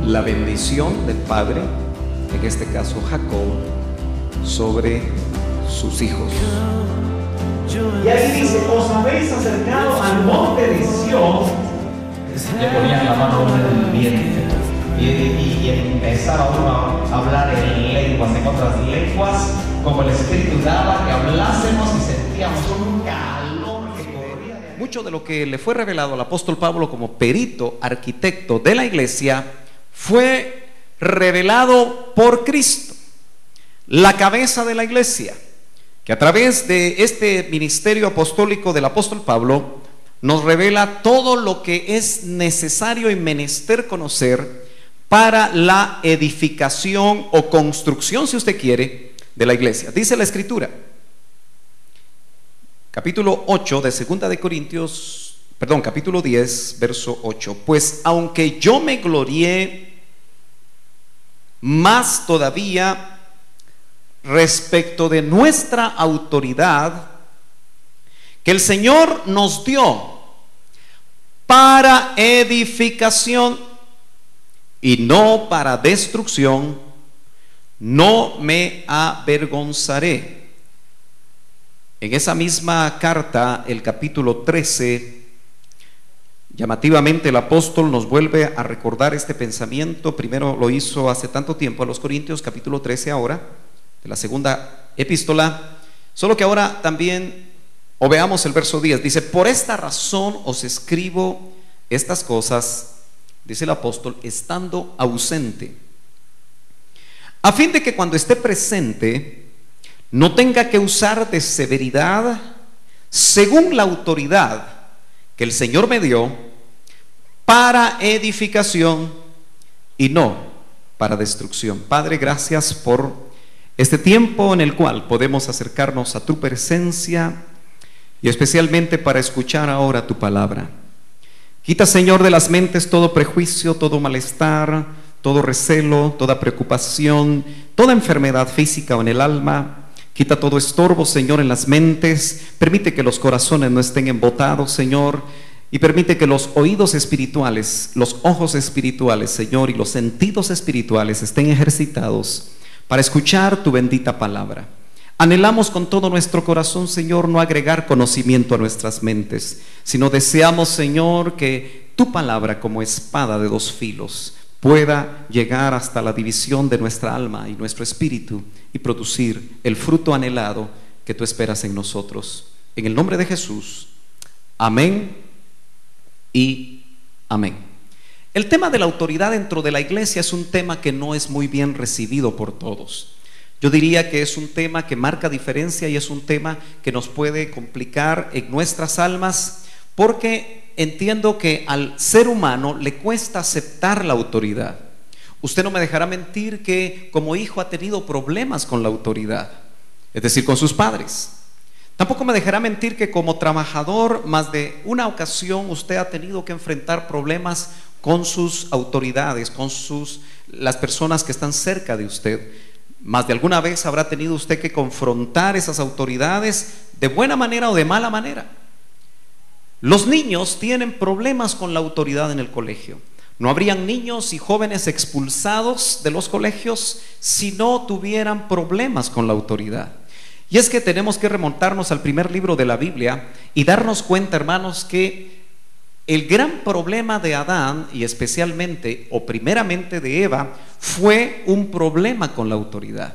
la bendición del Padre, en este caso Jacob, sobre sus hijos. Y ahí dice: os habéis acercado al monte de Sión. Le ponían la mano a uno en el vientre y empezaba uno a hablar en lenguas, en otras lenguas, como el Espíritu daba que hablásemos, y sentíamos un calor que corría. Mucho de lo que le fue revelado al apóstol Pablo como perito, arquitecto de la iglesia, fue revelado por Cristo, la cabeza de la iglesia, que a través de este ministerio apostólico del apóstol Pablo nos revela todo lo que es necesario y menester conocer para la edificación o construcción, si usted quiere, de la iglesia. Dice la Escritura, capítulo 8 de Segunda de Corintios, perdón, capítulo 10, verso 8: pues aunque yo me glorié más todavía respecto de nuestra autoridad que el Señor nos dio para edificación y no para destrucción, no me avergonzaré. En esa misma carta, el capítulo 13, llamativamente el apóstol nos vuelve a recordar este pensamiento. Primero lo hizo hace tanto tiempo a los Corintios, capítulo 13 ahora, de la segunda epístola, solo que ahora también, o veamos el verso 10, dice: por esta razón os escribo estas cosas, dice el apóstol, estando ausente, a fin de que cuando esté presente no tenga que usar de severidad según la autoridad que el Señor me dio, para edificación y no para destrucción. Padre, gracias por este tiempo en el cual podemos acercarnos a tu presencia, y especialmente para escuchar ahora tu palabra. Quita, Señor, de las mentes todo prejuicio, todo malestar, todo recelo, toda preocupación, toda enfermedad física o en el alma. Quita todo estorbo, Señor, en las mentes. Permite que los corazones no estén embotados, Señor, y permite que los oídos espirituales, los ojos espirituales, Señor, y los sentidos espirituales estén ejercitados para escuchar tu bendita palabra. Anhelamos con todo nuestro corazón, Señor, no agregar conocimiento a nuestras mentes, sino deseamos, Señor, que tu palabra, como espada de dos filos, pueda llegar hasta la división de nuestra alma y nuestro espíritu y producir el fruto anhelado que tú esperas en nosotros. En el nombre de Jesús, amén y amén. El tema de la autoridad dentro de la iglesia es un tema que no es muy bien recibido por todos. Yo diría que es un tema que marca diferencia y es un tema que nos puede complicar en nuestras almas, porque entiendo que al ser humano le cuesta aceptar la autoridad. Usted no me dejará mentir que como hijo ha tenido problemas con la autoridad, es decir, con sus padres. Tampoco me dejará mentir que como trabajador, más de una ocasión usted ha tenido que enfrentar problemas con sus autoridades, con las personas que están cerca de usted. Más de alguna vez habrá tenido usted que confrontar esas autoridades de buena manera o de mala manera. Los niños tienen problemas con la autoridad en el colegio. No habrían niños y jóvenes expulsados de los colegios si no tuvieran problemas con la autoridad. Y es que tenemos que remontarnos al primer libro de la Biblia y darnos cuenta, hermanos, que el gran problema de Adán, y especialmente o primeramente de Eva, fue un problema con la autoridad.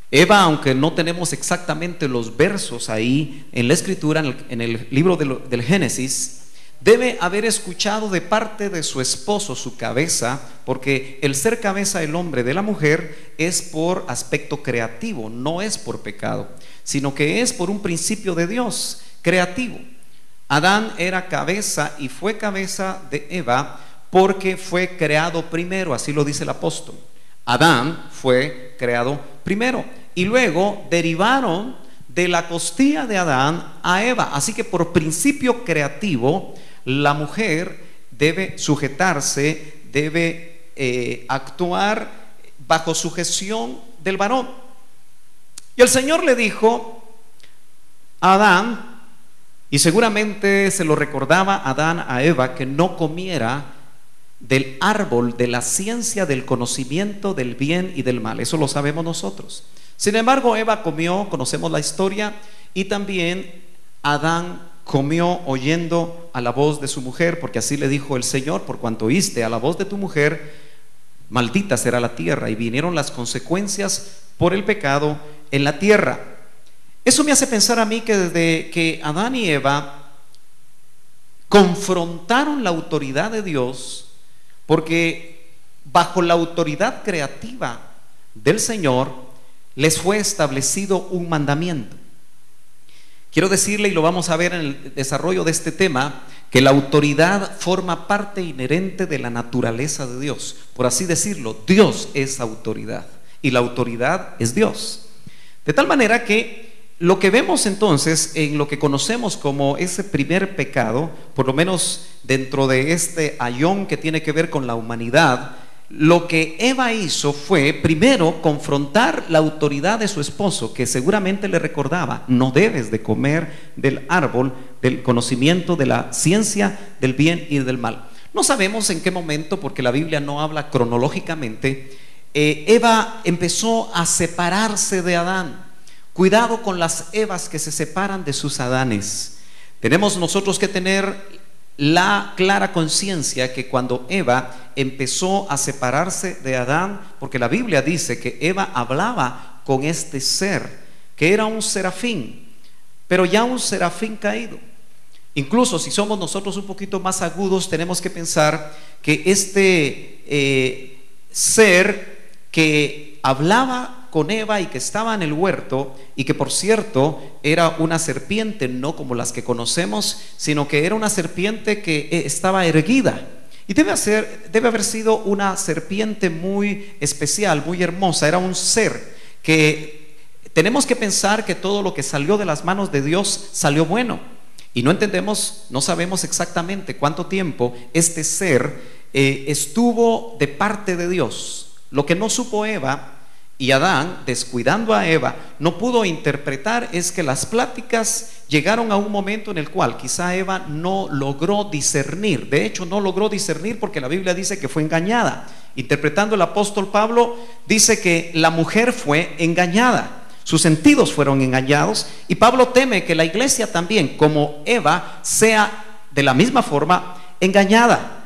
Eva, aunque no tenemos exactamente los versos ahí en la escritura, en el libro del Génesis, debe haber escuchado de parte de su esposo, su cabeza, porque el ser cabeza del hombre de la mujer es por aspecto creativo, no es por pecado, sino que es por un principio de Dios creativo. Adán era cabeza y fue cabeza de Eva porque fue creado primero, así lo dice el apóstol. Adán fue creado primero y luego derivaron de la costilla de Adán a Eva. Así que por principio creativo, la mujer debe sujetarse, debe actuar bajo sujeción del varón. Y el Señor le dijo a Adán, y seguramente se lo recordaba Adán a Eva, que no comiera del árbol de la ciencia del conocimiento del bien y del mal. Eso lo sabemos nosotros. Sin embargo, Eva comió, conocemos la historia, y también Adán comió oyendo a la voz de su mujer, porque así le dijo el Señor: por cuanto oíste a la voz de tu mujer, maldita será la tierra. Y vinieron las consecuencias por el pecado en la tierra. Eso me hace pensar a mí que desde que Adán y Eva confrontaron la autoridad de Dios, porque bajo la autoridad creativa del Señor les fue establecido un mandamiento. Quiero decirle, y lo vamos a ver en el desarrollo de este tema, que la autoridad forma parte inherente de la naturaleza de Dios. Por así decirlo, Dios es autoridad y la autoridad es Dios. De tal manera que lo que vemos entonces en lo que conocemos como ese primer pecado, por lo menos dentro de este ayón que tiene que ver con la humanidad, lo que Eva hizo fue primero confrontar la autoridad de su esposo, que seguramente le recordaba: no debes de comer del árbol del conocimiento de la ciencia del bien y del mal. No sabemos en qué momento, porque la Biblia no habla cronológicamente, Eva empezó a separarse de Adán. Cuidado con las Evas que se separan de sus Adanes. Tenemos nosotros que tener la clara conciencia que cuando Eva empezó a separarse de Adán, porque la Biblia dice que Eva hablaba con este ser, que era un serafín, pero ya un serafín caído. Incluso si somos nosotros un poquito más agudos, tenemos que pensar que este ser que hablaba con Eva y que estaba en el huerto, y que por cierto era una serpiente, no como las que conocemos, sino que era una serpiente que estaba erguida, y debe haber sido una serpiente muy especial, muy hermosa. Era un ser que tenemos que pensar que todo lo que salió de las manos de Dios salió bueno, y no entendemos, no sabemos exactamente cuánto tiempo este ser estuvo de parte de Dios. Lo que no supo Eva y Adán, descuidando a Eva, no pudo interpretar es que las pláticas llegaron a un momento en el cual quizá Eva no logró discernir. De hecho, no logró discernir porque la Biblia dice que fue engañada. Interpretando el apóstol Pablo, dice que la mujer fue engañada, sus sentidos fueron engañados, y Pablo teme que la iglesia también, como Eva, sea de la misma forma engañada.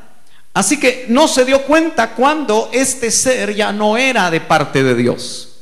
Así que no se dio cuenta cuando este ser ya no era de parte de Dios.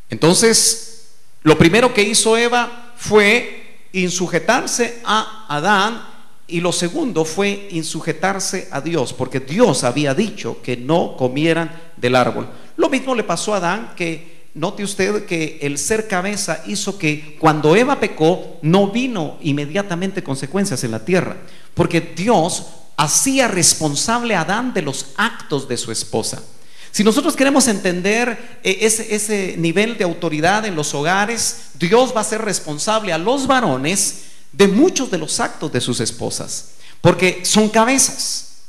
Entonces, lo primero que hizo Eva fue insujetarse a Adán, y lo segundo fue insujetarse a Dios, porque Dios había dicho que no comieran del árbol. Lo mismo le pasó a Adán, que note usted que el ser cabeza hizo que cuando Eva pecó no vino inmediatamente consecuencias en la tierra, porque Dios hacía responsable a Adán de los actos de su esposa. Si nosotros queremos entender ese nivel de autoridad en los hogares, Dios va a ser responsable a los varones de muchos de los actos de sus esposas, porque son cabezas.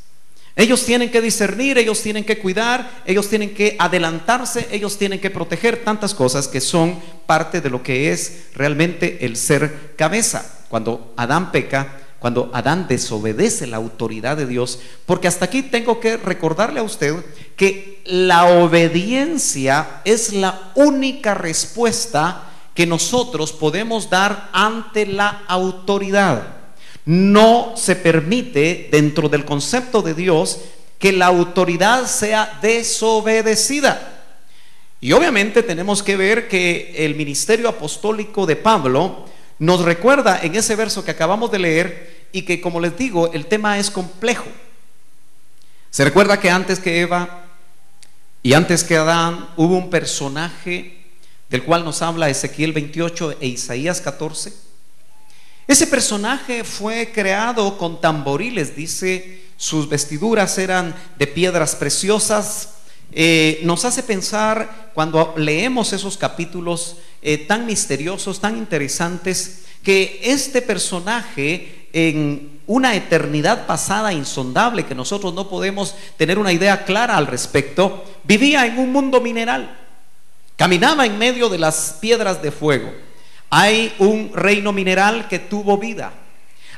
Ellos tienen que discernir, ellos tienen que cuidar, ellos tienen que adelantarse, ellos tienen que proteger tantas cosas que son parte de lo que es realmente el ser cabeza. Cuando Adán peca, cuando Adán desobedece la autoridad de Dios, porque hasta aquí tengo que recordarle a usted que la obediencia es la única respuesta que nosotros podemos dar ante la autoridad. No se permite dentro del concepto de Dios que la autoridad sea desobedecida. Y obviamente tenemos que ver que el ministerio apostólico de Pablo nos recuerda en ese verso que acabamos de leer, y que, como les digo, el tema es complejo. Se recuerda que antes que Eva y antes que Adán hubo un personaje del cual nos habla Ezequiel 28 e Isaías 14. Ese personaje fue creado con tamboriles, dice, sus vestiduras eran de piedras preciosas. Nos hace pensar, cuando leemos esos capítulos tan misteriosos, tan interesantes, que este personaje, en una eternidad pasada insondable que nosotros no podemos tener una idea clara al respecto, vivía en un mundo mineral, caminaba en medio de las piedras de fuego. Hay un reino mineral que tuvo vida,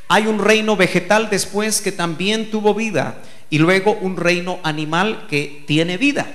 hay un reino vegetal después que también tuvo vida, y luego un reino animal que tiene vida.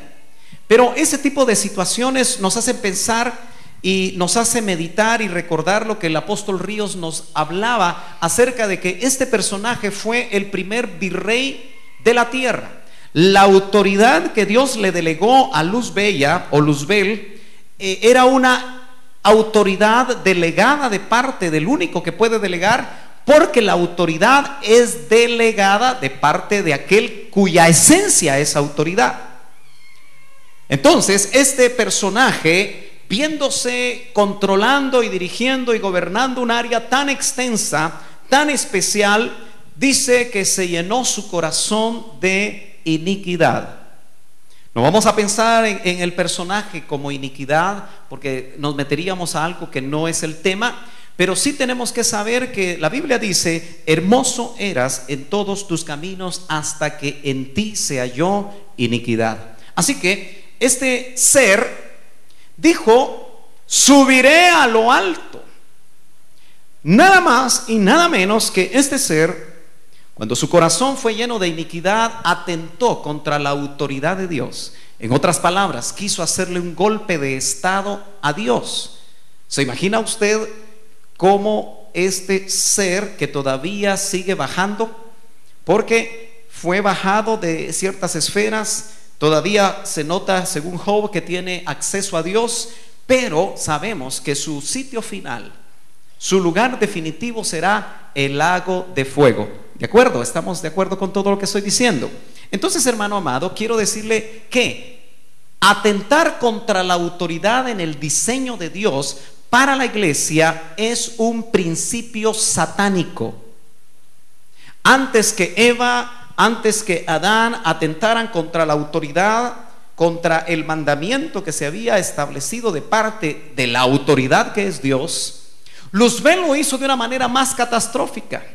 Pero ese tipo de situaciones nos hacen pensar y nos hace meditar y recordar lo que el apóstol Ríos nos hablaba acerca de que este personaje fue el primer virrey de la tierra. La autoridad que Dios le delegó a Luzbella o Luzbel era una autoridad delegada de parte del único que puede delegar, porque la autoridad es delegada de parte de aquel cuya esencia es autoridad. Entonces, este personaje, viéndose controlando y dirigiendo y gobernando un área tan extensa, tan especial, dice que se llenó su corazón de iniquidad. No vamos a pensar en el personaje como iniquidad, porque nos meteríamos a algo que no es el tema, pero sí tenemos que saber que la Biblia dice: hermoso eras en todos tus caminos hasta que en ti se halló iniquidad. Así que este ser dijo: subiré a lo alto. Nada más y nada menos que este ser, cuando su corazón fue lleno de iniquidad, atentó contra la autoridad de Dios. En otras palabras, quiso hacerle un golpe de estado a Dios. ¿Se imagina usted cómo este ser, que todavía sigue bajando, porque fue bajado de ciertas esferas, todavía se nota, según Job, que tiene acceso a Dios, pero sabemos que su sitio final, su lugar definitivo será el lago de fuego? ¿De acuerdo? ¿Estamos de acuerdo con todo lo que estoy diciendo? Entonces, hermano amado, quiero decirle que atentar contra la autoridad en el diseño de Dios para la iglesia es un principio satánico. Antes que Eva, antes que Adán atentaran contra la autoridad, contra el mandamiento que se había establecido de parte de la autoridad que es Dios, Luzbel lo hizo de una manera más catastrófica,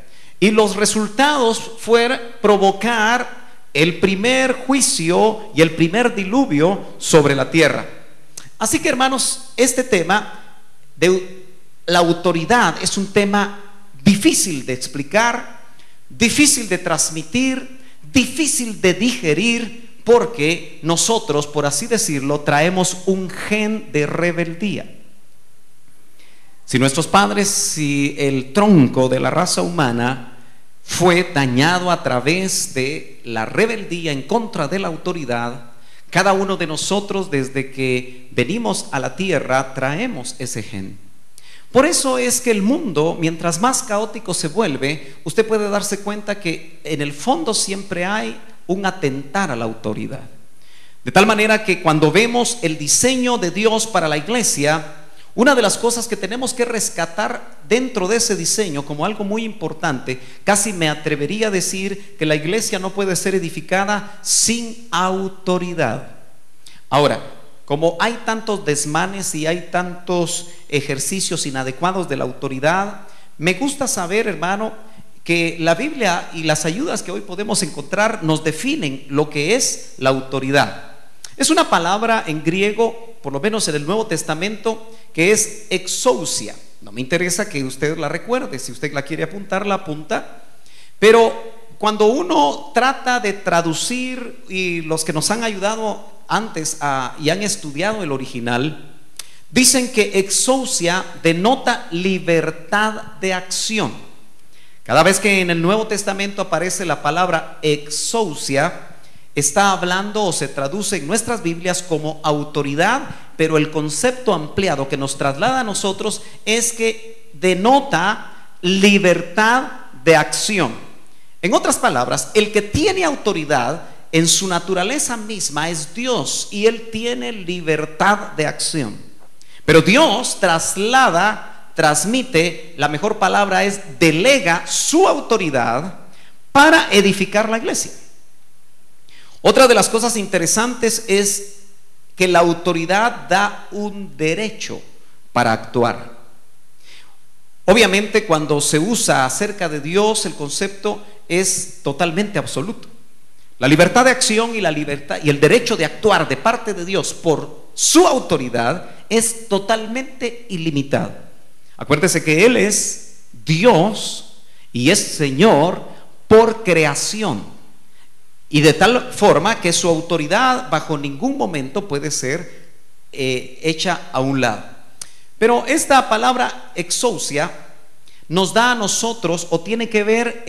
y los resultados fueron provocar el primer juicio y el primer diluvio sobre la tierra. Así que, hermanos, este tema de la autoridad es un tema difícil de explicar, difícil de transmitir, difícil de digerir, porque nosotros, por así decirlo, traemos un gen de rebeldía. Si nuestros padres, si el tronco de la raza humana fue dañado a través de la rebeldía en contra de la autoridad, cada uno de nosotros, desde que venimos a la tierra, traemos ese gen. Por eso es que el mundo, mientras más caótico se vuelve, usted puede darse cuenta que en el fondo siempre hay un atentar a la autoridad. De tal manera que cuando vemos el diseño de Dios para la iglesia, una de las cosas que tenemos que rescatar dentro de ese diseño como algo muy importante, casi me atrevería a decir que la iglesia no puede ser edificada sin autoridad. Ahora, como hay tantos desmanes y hay tantos ejercicios inadecuados de la autoridad, me gusta saber, hermano, que la Biblia y las ayudas que hoy podemos encontrar nos definen lo que es la autoridad. Es una palabra en griego, por lo menos en el Nuevo Testamento, que es exousia. No me interesa que usted la recuerde, si usted la quiere apuntar, la apunta. Pero cuando uno trata de traducir, y los que nos han ayudado antes y han estudiado el original, dicen que exousia denota libertad de acción. Cada vez que en el Nuevo Testamento aparece la palabra exousia, está hablando o se traduce en nuestras Biblias como autoridad, pero el concepto ampliado que nos traslada a nosotros es que denota libertad de acción. En otras palabras, el que tiene autoridad en su naturaleza misma es Dios, y Él tiene libertad de acción. Pero Dios transmite, la mejor palabra es delega su autoridad para edificar la iglesia. Otra de las cosas interesantes es que la autoridad da un derecho para actuar. Obviamente, cuando se usa acerca de Dios, el concepto es totalmente absoluto. La libertad de acción y la libertad y el derecho de actuar de parte de Dios por su autoridad es totalmente ilimitado. Acuérdese que Él es Dios y es Señor por creación. y de tal forma que su autoridad bajo ningún momento puede ser hecha a un lado. Pero esta palabra exousia nos da a nosotros, o tiene que ver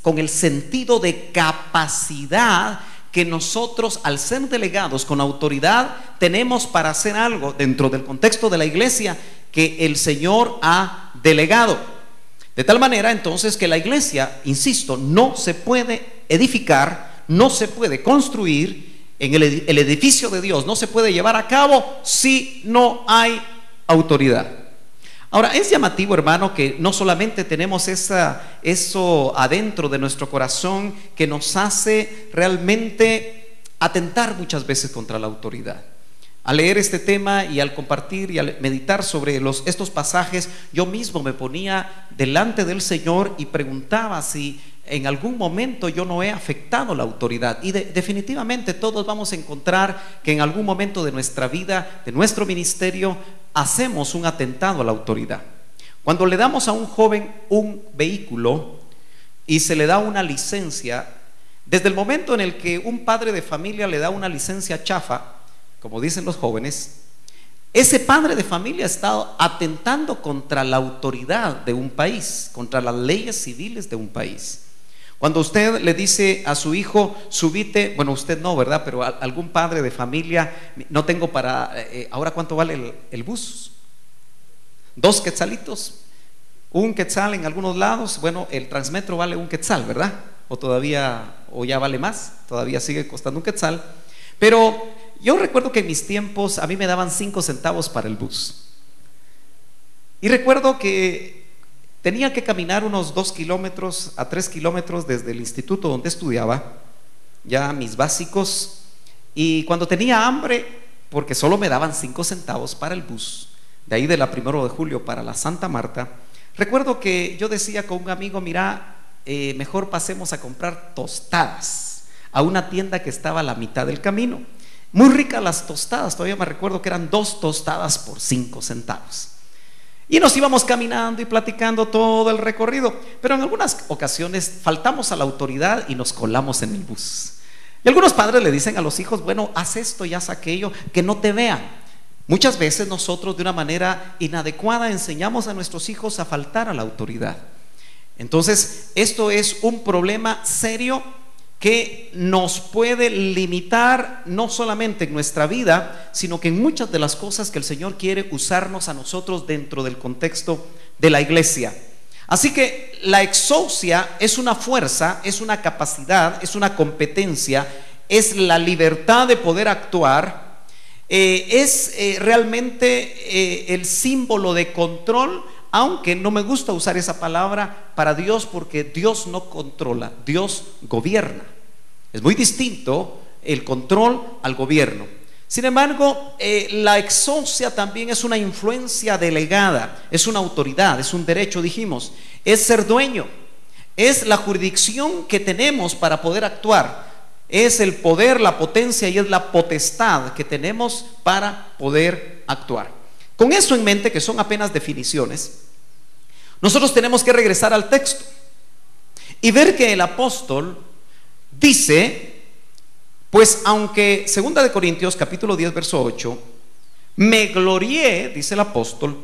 con el sentido de capacidad que nosotros, al ser delegados con autoridad, tenemos para hacer algo dentro del contexto de la iglesia que el Señor ha delegado. De tal manera entonces que la iglesia, insisto, no se puede edificar, no se puede construir en el edificio de Dios, no se puede llevar a cabo si no hay autoridad. Ahora, es llamativo, hermano, que no solamente tenemos eso adentro de nuestro corazón que nos hace realmente atentar muchas veces contra la autoridad. Al leer este tema y al compartir y al meditar sobre estos pasajes, yo mismo me ponía delante del Señor y preguntaba si en algún momento yo no he afectado la autoridad. Y definitivamente todos vamos a encontrar que en algún momento de nuestra vida, de nuestro ministerio, hacemos un atentado a la autoridad. Cuando le damos a un joven un vehículo y se le da una licencia, desde el momento en el que un padre de familia le da una licencia chafa, como dicen los jóvenes, ese padre de familia ha estado atentando contra la autoridad de un país, contra las leyes civiles de un país. Cuando usted le dice a su hijo, subite, bueno, usted no, ¿verdad? Pero algún padre de familia, no tengo para, ahora ¿cuánto vale el bus? 2 quetzalitos, 1 quetzal en algunos lados. Bueno, el Transmetro vale 1 quetzal, ¿verdad? O ya vale más, todavía sigue costando 1 quetzal. Pero yo recuerdo que en mis tiempos a mí me daban 5 centavos para el bus. Y recuerdo que tenía que caminar unos 2 kilómetros a 3 kilómetros desde el instituto donde estudiaba, ya mis básicos, y cuando tenía hambre, porque solo me daban 5 centavos para el bus, de ahí de la 1 de julio para la Santa Marta, recuerdo que yo decía con un amigo, mira, mejor pasemos a comprar tostadas a una tienda que estaba a la mitad del camino. Muy ricas las tostadas, todavía me recuerdo que eran 2 tostadas por 5 centavos. Y nos íbamos caminando y platicando todo el recorrido, pero en algunas ocasiones faltamos a la autoridad y nos colamos en el bus. Y algunos padres le dicen a los hijos, bueno, haz esto y haz aquello, que no te vean. Muchas veces nosotros de una manera inadecuada enseñamos a nuestros hijos a faltar a la autoridad. Entonces, esto es un problema serio que nos puede limitar no solamente en nuestra vida, sino que en muchas de las cosas que el Señor quiere usarnos a nosotros dentro del contexto de la iglesia. Así que la exousia es una fuerza, es una capacidad, es una competencia, es la libertad de poder actuar, es realmente el símbolo de control, aunque no me gusta usar esa palabra para Dios, porque Dios no controla, Dios gobierna. Es muy distinto el control al gobierno. Sin embargo, la exousia también es una influencia delegada, es una autoridad, es un derecho, dijimos, es ser dueño, es la jurisdicción que tenemos para poder actuar, es el poder, la potencia y es la potestad que tenemos para poder actuar. Con eso en mente, que son apenas definiciones, nosotros tenemos que regresar al texto y ver que el apóstol dice, pues aunque 2 de Corintios capítulo 10 verso 8, me glorié, dice el apóstol,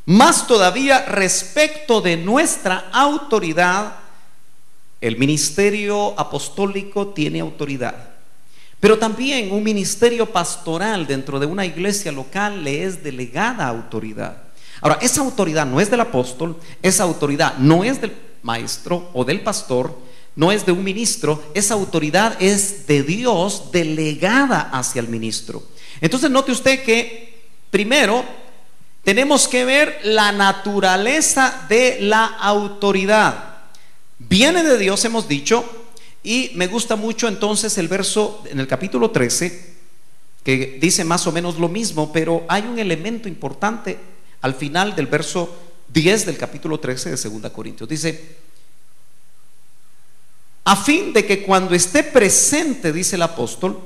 más todavía respecto de nuestra autoridad. El ministerio apostólico tiene autoridad, pero también un ministerio pastoral dentro de una iglesia local le es delegada autoridad. Ahora, esa autoridad no es del apóstol, esa autoridad no es del maestro o del pastor, no es de un ministro, esa autoridad es de Dios delegada hacia el ministro. Entonces note usted que primero tenemos que ver la naturaleza de la autoridad. Viene de Dios, hemos dicho, y me gusta mucho entonces el verso en el capítulo 13 que dice más o menos lo mismo, pero hay un elemento importante al final del verso 10 del capítulo 13 de 2 Corintios. Dice, a fin de que cuando esté presente, dice el apóstol,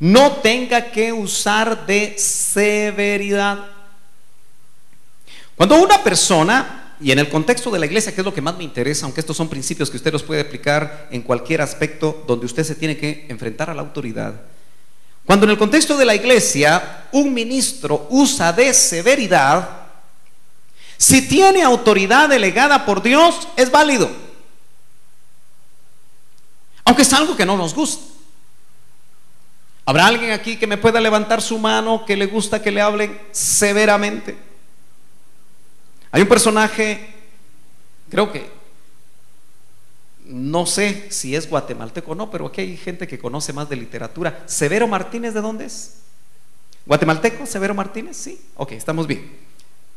no tenga que usar de severidad. Cuando una persona y en el contexto de la iglesia, que es lo que más me interesa, aunque estos son principios que usted los puede aplicar en cualquier aspecto donde usted se tiene que enfrentar a la autoridad. Cuando en el contexto de la iglesia un ministro usa de severidad, si tiene autoridad delegada por Dios, es válido, aunque es algo que no nos gusta. ¿Habrá alguien aquí que me pueda levantar su mano que le gusta que le hablen severamente? Hay un personaje, creo que, no sé si es guatemalteco o no, pero aquí hay gente que conoce más de literatura. ¿Severo Martínez de dónde es? ¿Guatemalteco? ¿Severo Martínez? Sí, ok, estamos bien.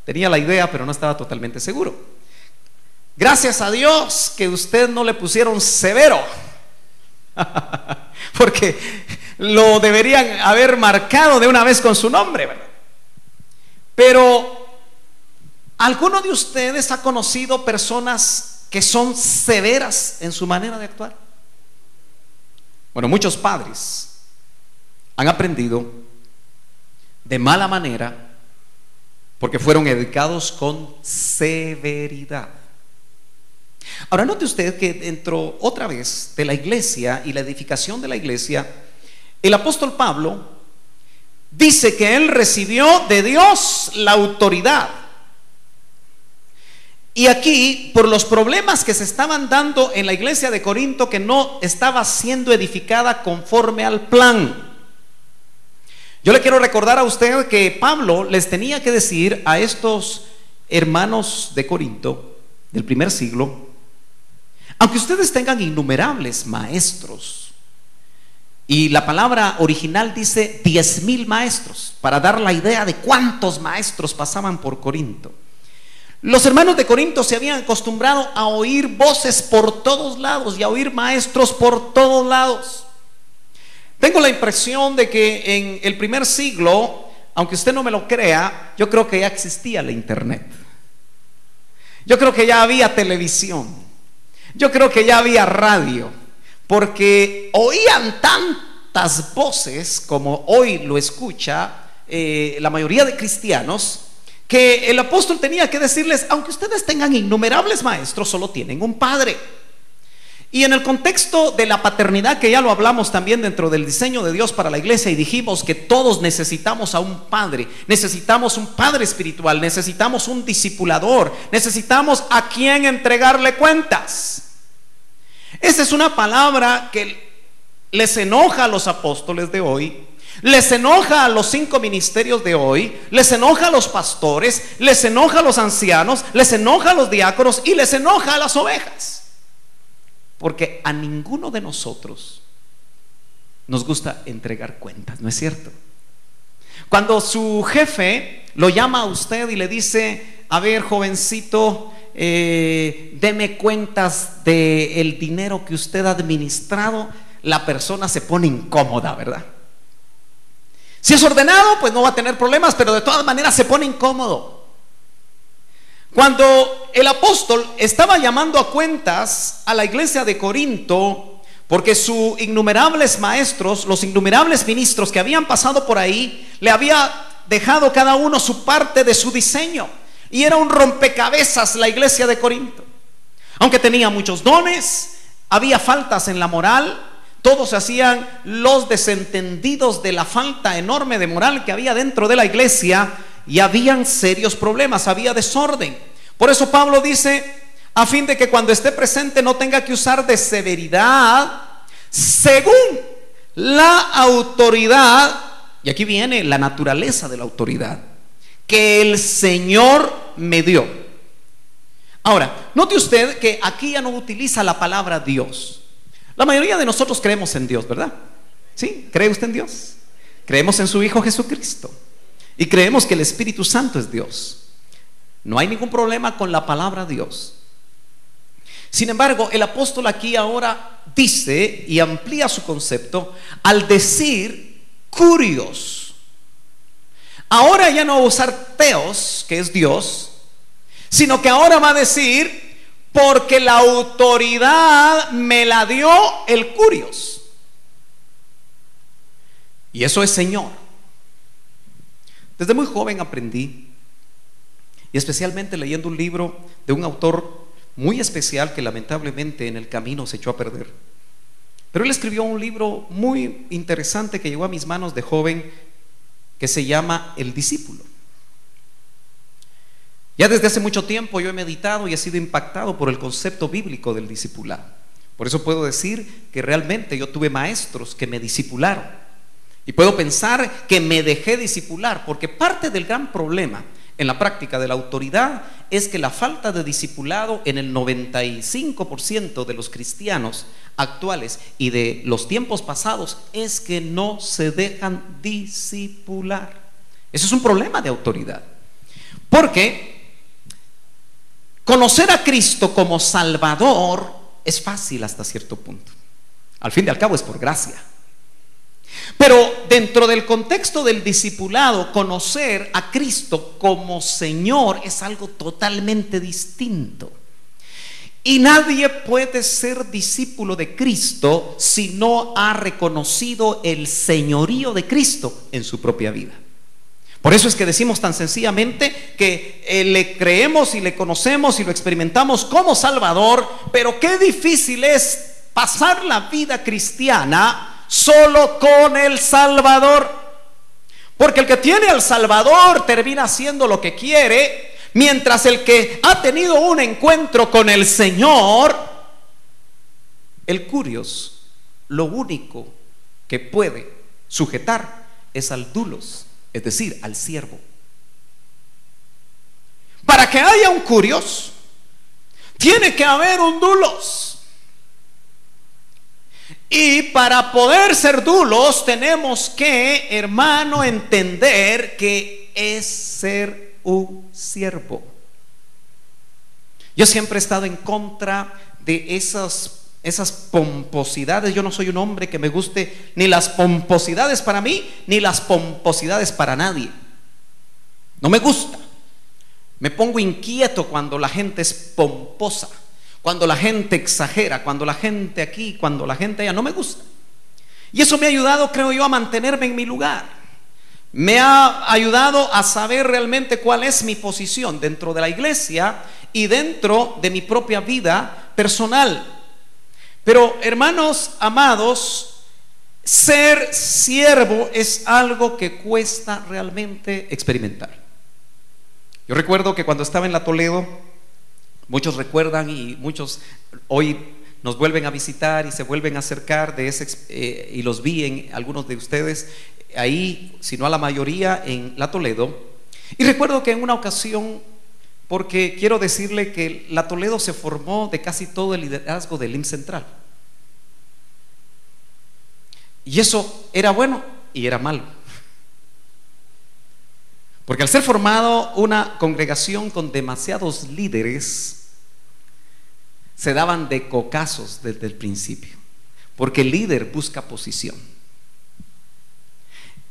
Tenía la idea, pero no estaba totalmente seguro. Gracias a Dios que usted no le pusieron severo, porque lo deberían haber marcado de una vez con su nombre, ¿verdad? Pero ¿alguno de ustedes ha conocido personas que son severas en su manera de actuar? Bueno, muchos padres han aprendido de mala manera porque fueron educados con severidad. Ahora note usted que dentro otra vez de la iglesia y la edificación de la iglesia, el apóstol Pablo dice que él recibió de Dios la autoridad. Y aquí, por los problemas que se estaban dando en la iglesia de Corinto, que no estaba siendo edificada conforme al plan, yo le quiero recordar a usted que Pablo les tenía que decir a estos hermanos de Corinto del primer siglo: aunque ustedes tengan innumerables maestros, y la palabra original dice 10,000 maestros, para dar la idea de cuántos maestros pasaban por Corinto. Los hermanos de Corinto se habían acostumbrado a oír voces por todos lados y a oír maestros por todos lados. Tengo la impresión de que en el primer siglo, aunque usted no me lo crea, yo creo que ya existía la internet. Yo creo que ya había televisión. Yo creo que ya había radio, porque oían tantas voces como hoy lo escucha la mayoría de cristianos, que el apóstol tenía que decirles: aunque ustedes tengan innumerables maestros, solo tienen un padre. Y en el contexto de la paternidad, que ya lo hablamos también dentro del diseño de Dios para la iglesia, y dijimos que todos necesitamos a un padre, necesitamos un padre espiritual, necesitamos un discipulador, necesitamos a quien entregarle cuentas. Esa es una palabra que les enoja a los apóstoles de hoy, les enoja a los 5 ministerios de hoy, les enoja a los pastores, les enoja a los ancianos, les enoja a los diáconos y les enoja a las ovejas. Porque a ninguno de nosotros nos gusta entregar cuentas, ¿no es cierto? Cuando su jefe lo llama a usted y le dice: a ver, jovencito, deme cuentas del dinero que usted ha administrado, la persona se pone incómoda, ¿verdad? Si es ordenado, pues no va a tener problemas, pero de todas maneras se pone incómodo. Cuando el apóstol estaba llamando a cuentas a la iglesia de Corinto, porque sus innumerables maestros, los innumerables ministros que habían pasado por ahí, le había dejado cada uno su parte de su diseño, y era un rompecabezas la iglesia de Corinto. Aunque tenía muchos dones, había faltas en la moral. Todos se hacían los desentendidos de la falta enorme de moral que había dentro de la iglesia, y habían serios problemas, había desorden. Por eso Pablo dice: a fin de que cuando esté presente no tenga que usar de severidad según la autoridad, y aquí viene la naturaleza de la autoridad, que el Señor me dio. Ahora, note usted que aquí ya no utiliza la palabra Dios. La mayoría de nosotros creemos en Dios, ¿verdad? ¿Sí? ¿Cree usted en Dios? Creemos en su Hijo Jesucristo y creemos que el Espíritu Santo es Dios. No hay ningún problema con la palabra Dios. Sin embargo, el apóstol aquí ahora dice y amplía su concepto al decir curios. Ahora ya no va a usar teos, que es Dios, sino que ahora va a decir: porque la autoridad me la dio el curios. Y eso es Señor. Desde muy joven aprendí, y especialmente leyendo un libro de un autor muy especial que lamentablemente en el camino se echó a perder. Pero él escribió un libro muy interesante que llegó a mis manos de joven, que se llama El Discípulo. Ya desde hace mucho tiempo yo he meditado y he sido impactado por el concepto bíblico del discipulado. Por eso puedo decir que realmente yo tuve maestros que me discipularon. Y puedo pensar que me dejé discipular, porque parte del gran problema en la práctica de la autoridad es que la falta de discipulado en el 95% de los cristianos actuales y de los tiempos pasados es que no se dejan discipular. Eso es un problema de autoridad, porque conocer a Cristo como Salvador es fácil hasta cierto punto. Al fin y al cabo es por gracia. Pero dentro del contexto del discipulado, conocer a Cristo como Señor es algo totalmente distinto. Y nadie puede ser discípulo de Cristo si no ha reconocido el señorío de Cristo en su propia vida. Por eso es que decimos tan sencillamente que le creemos y le conocemos y lo experimentamos como Salvador, pero qué difícil es pasar la vida cristiana solo con el Salvador. Porque el que tiene al Salvador termina haciendo lo que quiere, mientras el que ha tenido un encuentro con el Señor, el curios, lo único que puede sujetar es al dulos, es decir, al siervo. Para que haya un curios, tiene que haber un dulos. Y para poder ser dulos tenemos que, hermano, entender que es ser un siervo. Yo siempre he estado en contra de esas pomposidades. Yo no soy un hombre que me guste ni las pomposidades para mí, ni las pomposidades para nadie. No me gusta. Me pongo inquieto cuando la gente es pomposa, cuando la gente exagera, cuando la gente aquí, cuando la gente allá. No me gusta. Y eso me ha ayudado, creo yo, a mantenerme en mi lugar. Me ha ayudado a saber realmente cuál es mi posición dentro de la iglesia y dentro de mi propia vida personal. Pero, hermanos amados, ser siervo es algo que cuesta realmente experimentar. Yo recuerdo que cuando estaba en La Toledo, muchos recuerdan y muchos hoy nos vuelven a visitar y se vuelven a acercar de y los vi en algunos de ustedes ahí, si no a la mayoría, en La Toledo. Y recuerdo que en una ocasión, porque quiero decirle que La Toledo se formó de casi todo el liderazgo del IMSS Central, y eso era bueno y era malo, porque al ser formado una congregación con demasiados líderes, se daban de cocazos desde el principio, porque el líder busca posición.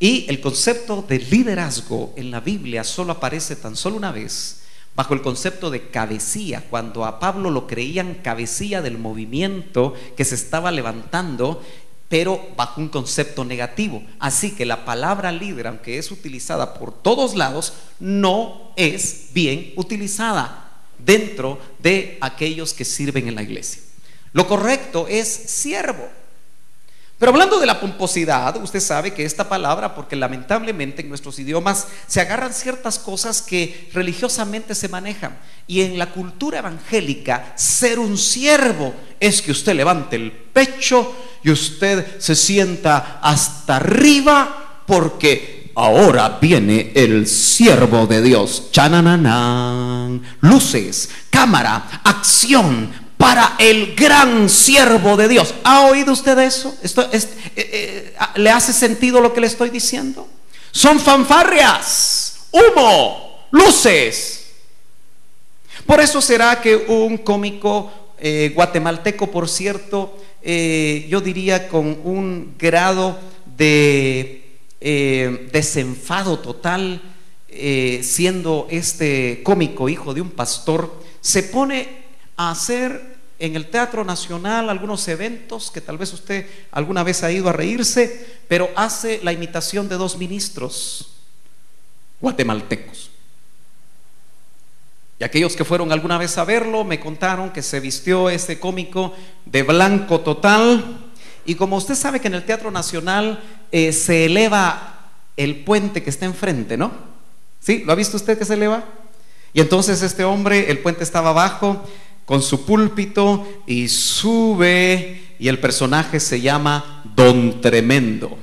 Y el concepto de liderazgo en la Biblia solo aparece tan solo una vez, bajo el concepto de cabecilla, cuando a Pablo lo creían cabecilla del movimiento que se estaba levantando, pero bajo un concepto negativo. Así que la palabra líder, aunque es utilizada por todos lados, no es bien utilizada dentro de aquellos que sirven en la iglesia. Lo correcto es siervo. Pero hablando de la pomposidad, usted sabe que esta palabra, porque lamentablemente en nuestros idiomas se agarran ciertas cosas que religiosamente se manejan, y en la cultura evangélica ser un siervo es que usted levante el pecho y usted se sienta hasta arriba, porque ahora viene el siervo de Dios. Chananán. Luces, cámara, acción para el gran siervo de Dios. ¿Ha oído usted eso? ¿Le hace sentido lo que le estoy diciendo? Son fanfarrias, humo, luces. Por eso será que un cómico guatemalteco, por cierto, yo diría con un grado de desenfado total, siendo este cómico hijo de un pastor, se pone a hacer en el Teatro Nacional algunos eventos que tal vez usted alguna vez ha ido a reírse, pero hace la imitación de dos ministros guatemaltecos. Y aquellos que fueron alguna vez a verlo me contaron que se vistió este cómico de blanco total. Y como usted sabe que en el Teatro Nacional se eleva el puente que está enfrente, ¿no? ¿Sí? ¿Lo ha visto usted que se eleva? Y entonces este hombre, el puente estaba abajo con su púlpito y sube, y el personaje se llama Don Tremendo.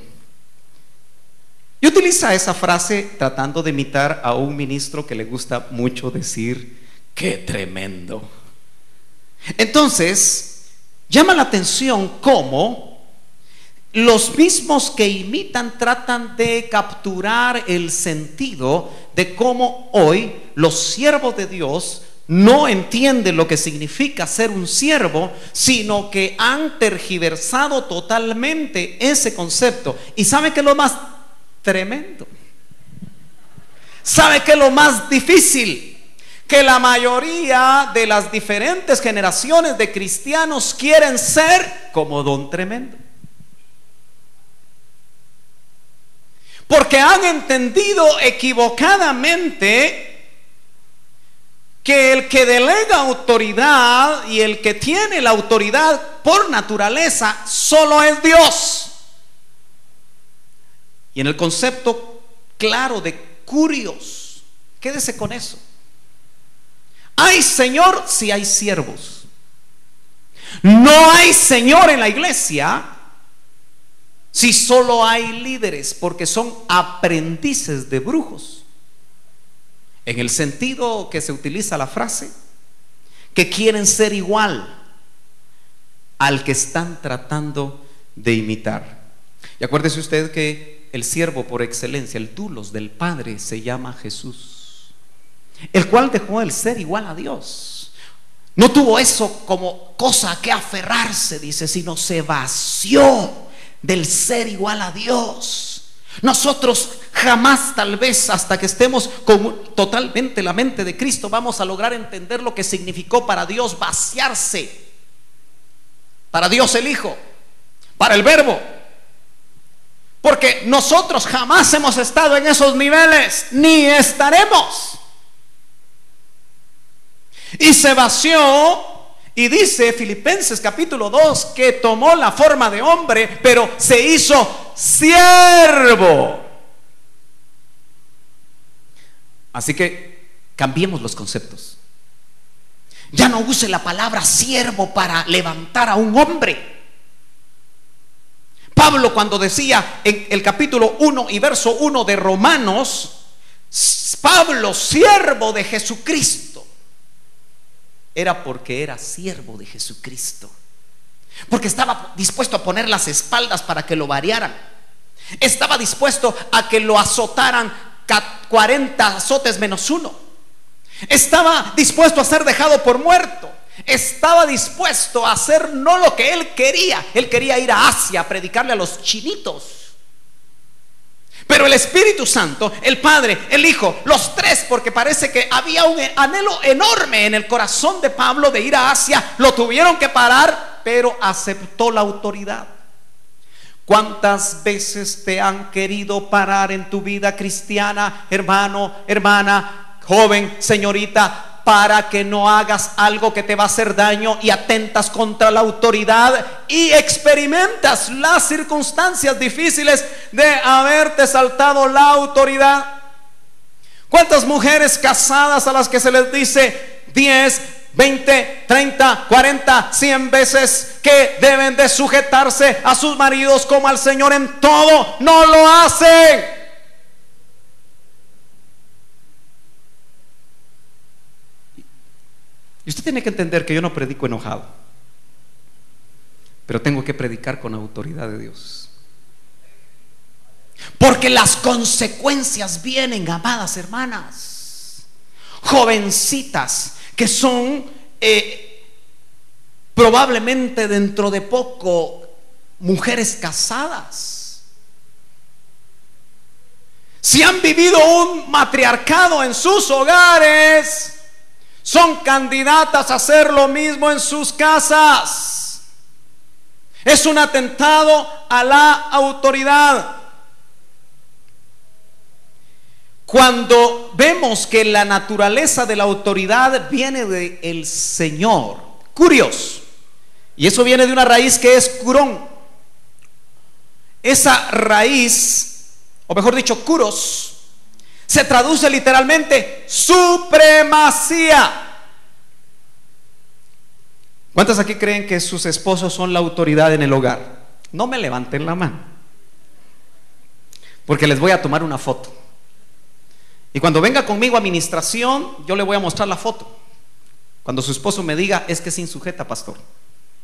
Y utiliza esa frase tratando de imitar a un ministro que le gusta mucho decir: ¡qué tremendo! Entonces, llama la atención cómo los mismos que imitan tratan de capturar el sentido de cómo hoy los siervos de Dios no entienden lo que significa ser un siervo, sino que han tergiversado totalmente ese concepto. ¿Y sabe qué es lo más tremendo? ¿Sabe qué es lo más difícil? Que la mayoría de las diferentes generaciones de cristianos quieren ser como Don Tremendo, porque han entendido equivocadamente que el que delega autoridad y el que tiene la autoridad por naturaleza solo es Dios. Y en el concepto claro de curios, quédese con eso. Hay Señor si hay siervos. No hay Señor en la iglesia si solo hay líderes, porque son aprendices de brujos, en el sentido que se utiliza la frase, que quieren ser igual al que están tratando de imitar. Y acuérdese usted que el siervo por excelencia, el doulos del Padre, se llama Jesús, el cual dejó el ser igual a Dios. No tuvo eso como cosa a que aferrarse, dice, sino se vació del ser igual a Dios. Nosotros jamás, tal vez hasta que estemos con totalmente la mente de Cristo, vamos a lograr entender lo que significó para Dios vaciarse, para Dios el Hijo, para el Verbo, porque nosotros jamás hemos estado en esos niveles, ni estaremos. Y se vació. Y dice Filipenses capítulo 2 que tomó la forma de hombre, pero se hizo siervo. Así que cambiemos los conceptos. Ya no use la palabra siervo para levantar a un hombre. Pablo, cuando decía en el capítulo 1 y verso 1 de Romanos, Pablo, siervo de Jesucristo, era porque era siervo de Jesucristo, porque estaba dispuesto a poner las espaldas para que lo variaran, estaba dispuesto a que lo azotaran 40 azotes menos uno, estaba dispuesto a ser dejado por muerto, estaba dispuesto a hacer no lo que él quería ir a Asia a predicarle a los chinitos. Pero el Espíritu Santo, el Padre, el Hijo, los tres, porque parece que había un anhelo enorme en el corazón de Pablo de ir a Asia, lo tuvieron que parar, pero aceptó la autoridad. ¿Cuántas veces te han querido parar en tu vida cristiana, hermano, hermana, joven, señorita, para que no hagas algo que te va a hacer daño, y atentas contra la autoridad y experimentas las circunstancias difíciles de haberte saltado la autoridad? ¿Cuántas mujeres casadas a las que se les dice 10, 20, 30, 40, 100 veces que deben de sujetarse a sus maridos como al Señor en todo, no lo hacen? Y usted tiene que entender que yo no predico enojado, pero tengo que predicar con autoridad de Dios, porque las consecuencias vienen, amadas hermanas. Jovencitas que son probablemente dentro de poco mujeres casadas, si han vivido un matriarcado en sus hogares, son candidatas a hacer lo mismo en sus casas. Es un atentado a la autoridad. Cuando vemos que la naturaleza de la autoridad viene del Señor, curios, y eso viene de una raíz que es curón. Esa raíz, o mejor dicho, curos, se traduce literalmente supremacía. ¿Cuántas aquí creen que sus esposos son la autoridad en el hogar? No me levanten la mano, porque les voy a tomar una foto. Y cuando venga conmigo a administración, yo le voy a mostrar la foto. Cuando su esposo me diga, es que es insujeta, pastor,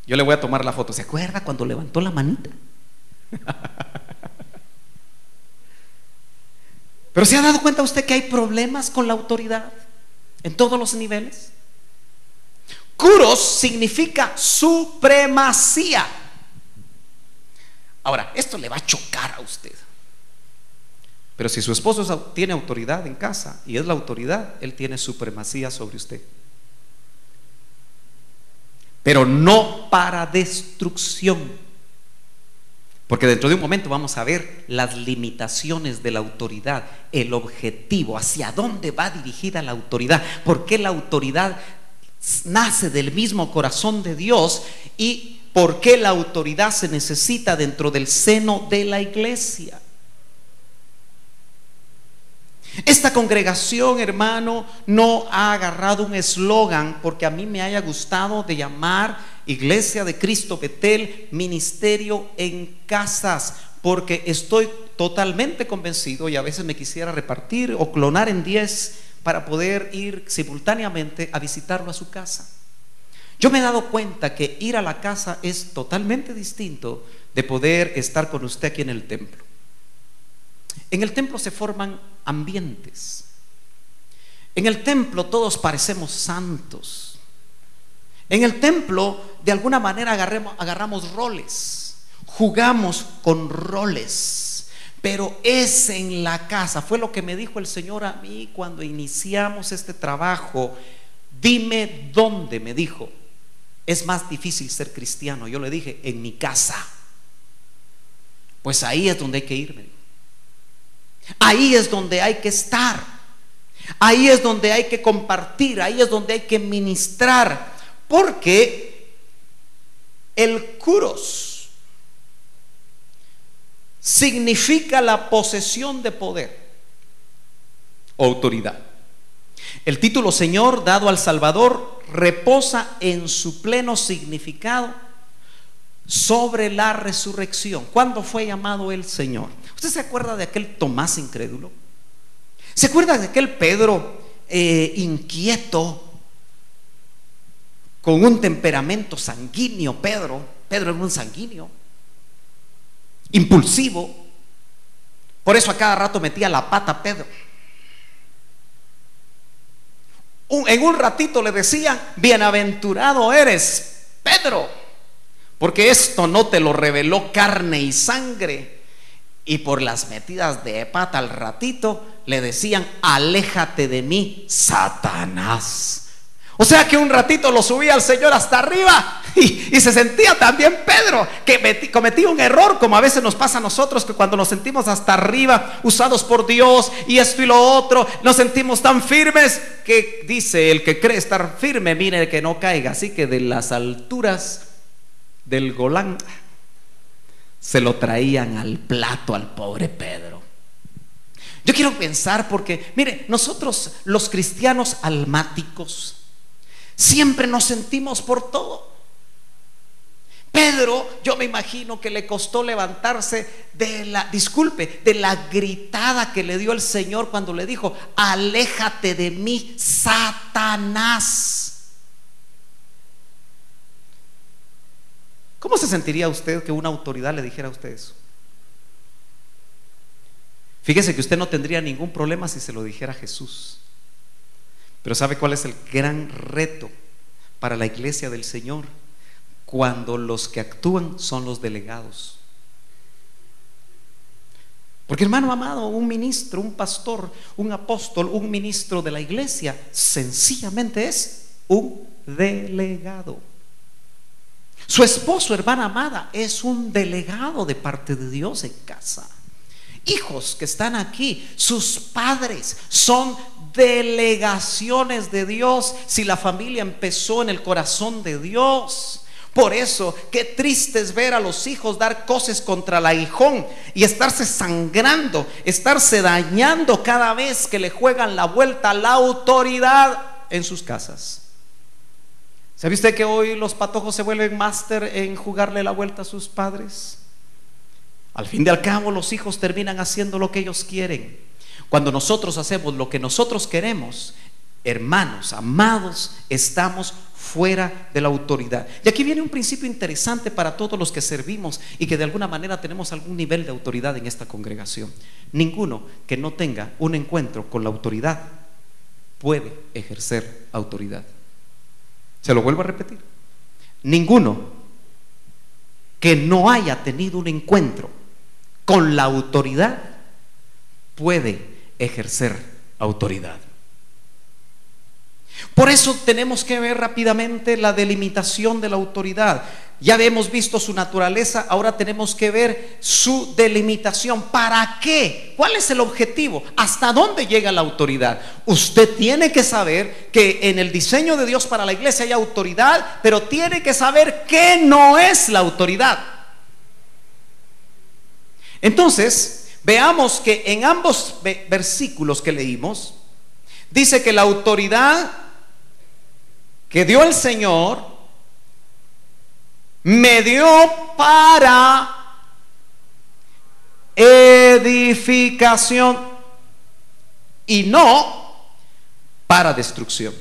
yo le voy a tomar la foto. ¿Se acuerda cuando levantó la manita? Pero ¿se ha dado cuenta usted que hay problemas con la autoridad en todos los niveles? Kuros significa supremacía. Ahora, esto le va a chocar a usted, pero si su esposo tiene autoridad en casa y es la autoridad, él tiene supremacía sobre usted, pero no para destrucción, porque dentro de un momento vamos a ver las limitaciones de la autoridad, el objetivo, hacia dónde va dirigida la autoridad, por qué la autoridad nace del mismo corazón de Dios y por qué la autoridad se necesita dentro del seno de la iglesia. Esta congregación, hermano, no ha agarrado un eslogan porque a mí me haya gustado de llamar Iglesia de Cristo Betel, ministerio en casas, porque estoy totalmente convencido, y a veces me quisiera repartir o clonar en 10 para poder ir simultáneamente a visitarlo a su casa. Yo me he dado cuenta que ir a la casa es totalmente distinto de poder estar con usted aquí en el templo. En el templo se forman ambientes. En el templo todos parecemos santos. En el templo de alguna manera agarramos roles, jugamos con roles. Pero es en la casa. Fue lo que me dijo el Señor a mí cuando iniciamos este trabajo. Dime dónde, me dijo, es más difícil ser cristiano. Yo le dije, en mi casa. Pues ahí es donde hay que ir, me dijo. Ahí es donde hay que estar. Ahí es donde hay que compartir. Ahí es donde hay que ministrar. Porque el kuros significa la posesión de poder o autoridad. El título Señor dado al Salvador reposa en su pleno significado sobre la resurrección. ¿Cuándo fue llamado el Señor? ¿Usted se acuerda de aquel Tomás incrédulo? ¿Se acuerda de aquel Pedro inquieto, con un temperamento sanguíneo? Pedro era un sanguíneo, impulsivo. Por eso a cada rato metía la pata Pedro. En un ratito le decían, bienaventurado eres, Pedro, porque esto no te lo reveló carne y sangre. Y por las metidas de pata al ratito le decían, aléjate de mí, Satanás. O sea que un ratito lo subía al Señor hasta arriba y se sentía también Pedro que cometía un error, como a veces nos pasa a nosotros, que cuando nos sentimos hasta arriba, usados por Dios y esto y lo otro, nos sentimos tan firmes que dice el que cree estar firme, mire que no caiga. Así que de las alturas del Golán se lo traían al plato al pobre Pedro. Yo quiero pensar, porque mire, nosotros los cristianos almáticos siempre nos sentimos por todo. Pedro, yo me imagino que le costó levantarse de la gritada que le dio el Señor cuando le dijo, aléjate de mí, Satanás. ¿Cómo se sentiría usted que una autoridad le dijera a usted eso? Fíjese que usted no tendría ningún problema si se lo dijera Jesús. Pero ¿sabe cuál es el gran reto para la iglesia del Señor? Cuando los que actúan son los delegados. Porque, hermano amado, un ministro, un pastor, un apóstol, un ministro de la iglesia sencillamente es un delegado. Su esposo, hermana amada, es un delegado de parte de Dios en casa. hijos que están aquí, sus padres son delegaciones de Dios si la familia empezó en el corazón de Dios. Por eso, qué triste es ver a los hijos dar cosas contra el aguijón y estarse sangrando, estarse dañando cada vez que le juegan la vuelta a la autoridad en sus casas. ¿Sabe usted que hoy los patojos se vuelven máster en jugarle la vuelta a sus padres? Al fin y al cabo, los hijos terminan haciendo lo que ellos quieren. Cuando nosotros hacemos lo que nosotros queremos, hermanos, amados, estamos fuera de la autoridad. Y aquí viene un principio interesante para todos los que servimos y que de alguna manera tenemos algún nivel de autoridad en esta congregación. Ninguno que no tenga un encuentro con la autoridad puede ejercer autoridad. Se lo vuelvo a repetir. Ninguno que no haya tenido un encuentro con la autoridad puede ejercer autoridad. Por eso tenemos que ver rápidamente la delimitación de la autoridad. Ya hemos visto su naturaleza, ahora tenemos que ver su delimitación. ¿Para qué? ¿Cuál es el objetivo? ¿Hasta dónde llega la autoridad? Usted tiene que saber que en el diseño de Dios para la iglesia hay autoridad, pero tiene que saber qué no es la autoridad. Entonces, veamos que en ambos versículos que leímos, dice que la autoridad que dio el Señor me dio para edificación y no para destrucción.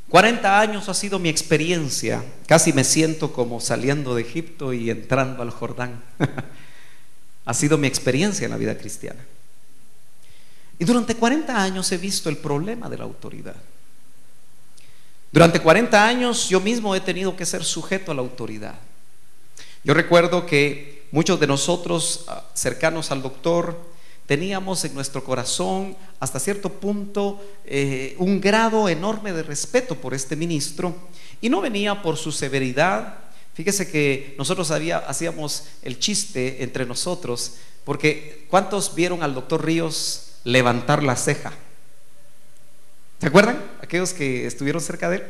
40 años ha sido mi experiencia. Casi me siento como saliendo de Egipto y entrando al Jordán. Ha sido mi experiencia en la vida cristiana. Y durante 40 años he visto el problema de la autoridad. Durante 40 años yo mismo he tenido que ser sujeto a la autoridad. Yo recuerdo que muchos de nosotros cercanos al doctor teníamos en nuestro corazón hasta cierto punto un grado enorme de respeto por este ministro, y no venía por su severidad. Fíjese que nosotros hacíamos el chiste entre nosotros, porque ¿cuántos vieron al doctor Ríos levantar la ceja? ¿Se acuerdan? Aquellos que estuvieron cerca de él.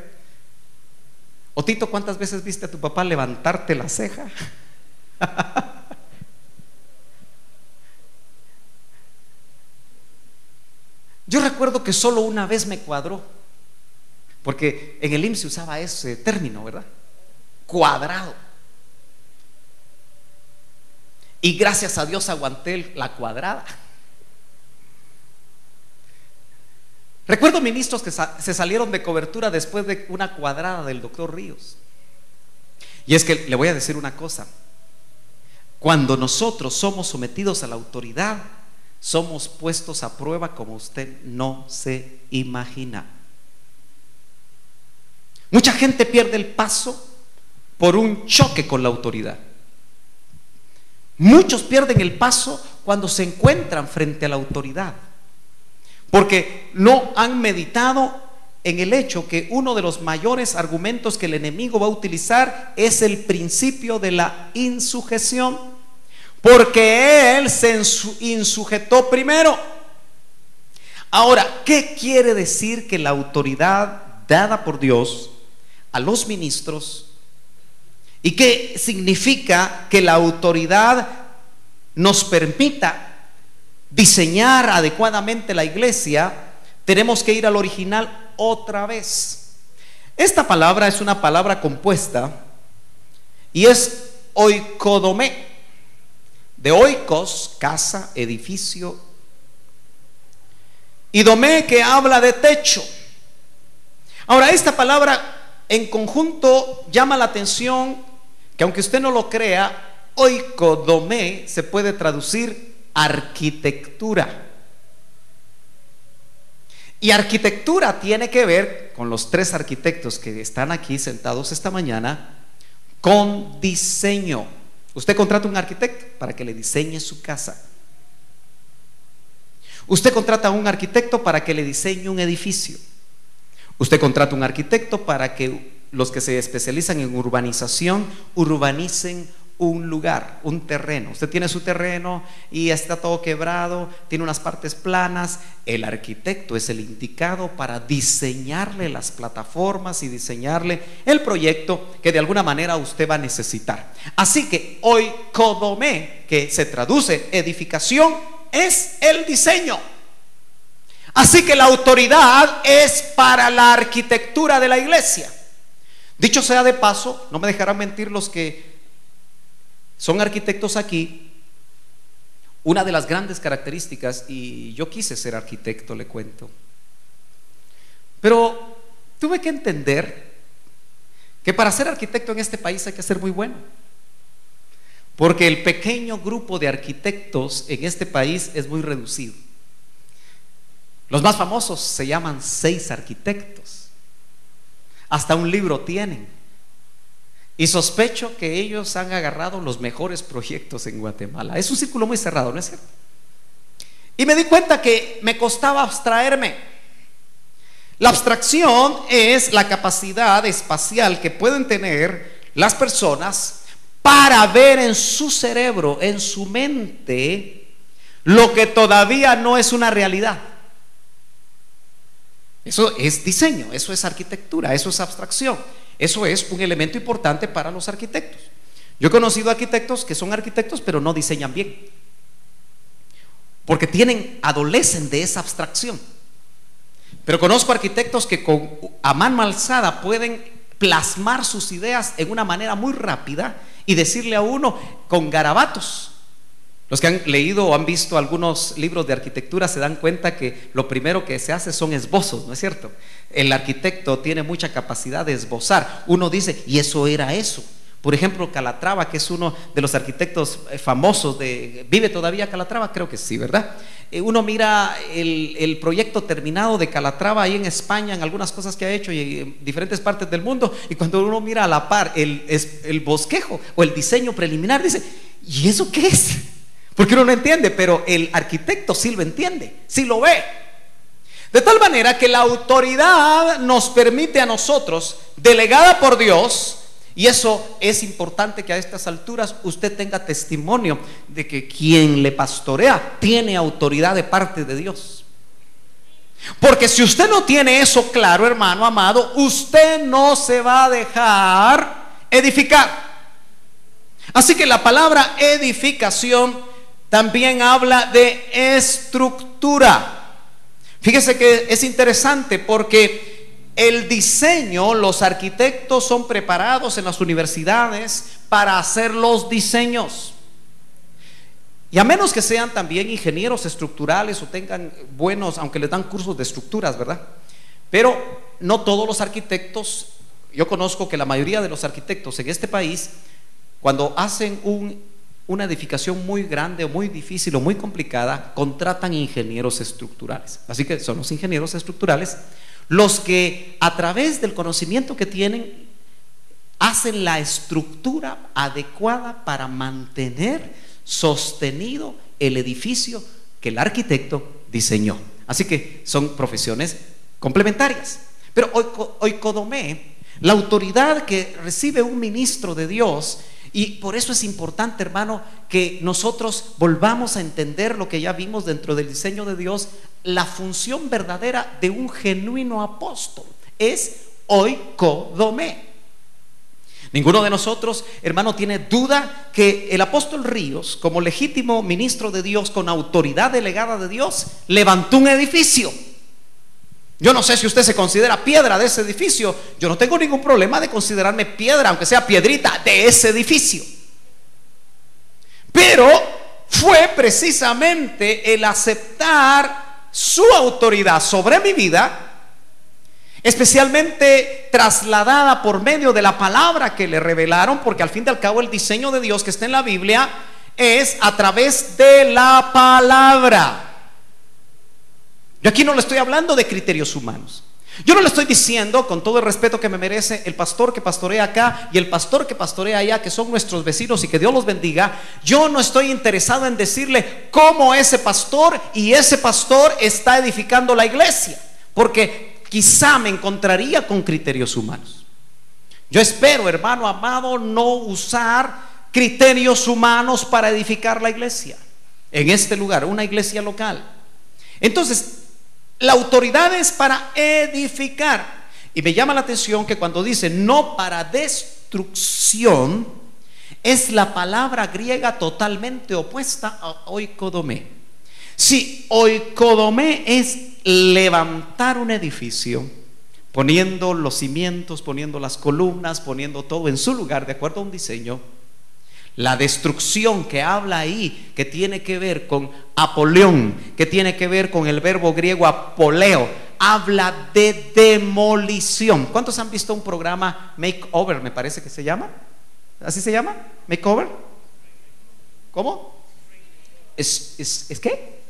O Tito, ¿cuántas veces viste a tu papá levantarte la ceja? Yo recuerdo que solo una vez me cuadró, porque en el IMSS se usaba ese término, ¿verdad? Cuadrado. Y gracias a Dios aguanté la cuadrada. Recuerdo ministros que se salieron de cobertura después de una cuadrada del doctor Ríos. Y es que le voy a decir una cosa: cuando nosotros somos sometidos a la autoridad, somos puestos a prueba como usted no se imagina. Mucha gente pierde el paso por un choque con la autoridad. Muchos pierden el paso cuando se encuentran frente a la autoridad, porque no han meditado en el hecho que uno de los mayores argumentos que el enemigo va a utilizar es el principio de la insujeción, porque él se insujetó primero. Ahora, ¿qué quiere decir que la autoridad dada por Dios a los ministros? ¿Y qué significa que la autoridad nos permita diseñar adecuadamente la iglesia? Tenemos que ir al original otra vez. Esta palabra es una palabra compuesta y es oikodomé, de oikos, casa, edificio, y domé, que habla de techo. Ahora, esta palabra en conjunto llama la atención, que aunque usted no lo crea, oikodomé se puede traducir arquitectura. Y arquitectura tiene que ver con los tres arquitectos que están aquí sentados esta mañana, con diseño. Usted contrata un arquitecto para que le diseñe su casa. Usted contrata a un arquitecto para que le diseñe un edificio. Usted contrata un arquitecto para que los que se especializan en urbanización urbanicen un lugar, un terreno. Usted tiene su terreno y está todo quebrado, tiene unas partes planas. El arquitecto es el indicado para diseñarle las plataformas y diseñarle el proyecto que de alguna manera usted va a necesitar. Así que oikodomé, que se traduce edificación, es el diseño. Así que la autoridad es para la arquitectura de la iglesia. Dicho sea de paso, no me dejarán mentir los que son arquitectos aquí. Una de las grandes características, y yo quise ser arquitecto, le cuento, pero tuve que entender que para ser arquitecto en este país hay que ser muy bueno, porque el pequeño grupo de arquitectos en este país es muy reducido. Los más famosos se llaman 6 arquitectos, hasta un libro tienen, y sospecho que ellos han agarrado los mejores proyectos en Guatemala. Es un círculo muy cerrado, ¿no es cierto? Y me di cuenta que me costaba abstraerme. La abstracción es la capacidad espacial que pueden tener las personas para ver en su cerebro, en su mente, lo que todavía no es una realidad. Eso es diseño, eso es arquitectura, eso es abstracción. Eso es un elemento importante para los arquitectos. Yo he conocido arquitectos que son arquitectos pero no diseñan bien, porque adolecen de esa abstracción. Pero conozco arquitectos que a mano alzada pueden plasmar sus ideas en una manera muy rápida y decirle a uno con garabatos. Los que han leído o han visto algunos libros de arquitectura se dan cuenta que lo primero que se hace son esbozos, ¿no es cierto? El arquitecto tiene mucha capacidad de esbozar. Uno dice, y eso era eso. Por ejemplo, Calatrava, que es uno de los arquitectos famosos ¿vive todavía Calatrava? Creo que sí, ¿verdad? Uno mira el proyecto terminado de Calatrava ahí en España, en algunas cosas que ha hecho y en diferentes partes del mundo, y cuando uno mira a la par el bosquejo o el diseño preliminar, dice, ¿y eso qué es? Porque uno no entiende, pero el arquitecto sí lo entiende, sí lo ve. De tal manera que la autoridad nos permite a nosotros, delegada por Dios, y eso es importante que a estas alturas usted tenga testimonio de que quien le pastorea tiene autoridad de parte de Dios. Porque si usted no tiene eso claro, hermano amado, usted no se va a dejar edificar. Así que la palabra edificación también habla de estructura. Fíjese que es interesante porque el diseño, los arquitectos son preparados en las universidades para hacer los diseños. Y a menos que sean también ingenieros estructurales o tengan buenos, aunque les dan cursos de estructuras, ¿verdad? Pero no todos los arquitectos, yo conozco que la mayoría de los arquitectos en este país, cuando hacen una edificación muy grande o muy difícil o muy complicada, contratan ingenieros estructurales. Así que son los ingenieros estructurales los que a través del conocimiento que tienen hacen la estructura adecuada para mantener sostenido el edificio que el arquitecto diseñó. Así que son profesiones complementarias. Pero oikodomé, la autoridad que recibe un ministro de Dios. Y por eso es importante, hermano, que nosotros volvamos a entender lo que ya vimos dentro del diseño de Dios. La función verdadera de un genuino apóstol es oikodomé. Ninguno de nosotros, hermano, tiene duda que el apóstol Ríos, como legítimo ministro de Dios, con autoridad delegada de Dios, levantó un edificio. Yo no sé si usted se considera piedra de ese edificio. Yo no tengo ningún problema de considerarme piedra, aunque sea piedrita de ese edificio. Pero fue precisamente el aceptar su autoridad sobre mi vida, especialmente trasladada por medio de la palabra que le revelaron, porque al fin y al cabo el diseño de Dios que está en la Biblia es a través de la palabra. Yo aquí no le estoy hablando de criterios humanos. Yo no le estoy diciendo, con todo el respeto que me merece el pastor que pastorea acá y el pastor que pastorea allá, que son nuestros vecinos y que Dios los bendiga, yo no estoy interesado en decirle cómo ese pastor y ese pastor está edificando la iglesia, porque quizá me encontraría con criterios humanos. Yo espero, hermano amado, no usar criterios humanos para edificar la iglesia en este lugar, una iglesia local. Entonces, la autoridad es para edificar. Y me llama la atención que cuando dice no para destrucción, es la palabra griega totalmente opuesta a oikodomé. Si oikodomé es levantar un edificio, poniendo los cimientos, poniendo las columnas, poniendo todo en su lugar de acuerdo a un diseño, la destrucción que habla ahí, que tiene que ver con apolión, que tiene que ver con el verbo griego apoleo, habla de demolición. ¿Cuántos han visto un programa Makeover? Me parece que se llama. ¿Así se llama? ¿Makeover? ¿Cómo? ¿Es qué?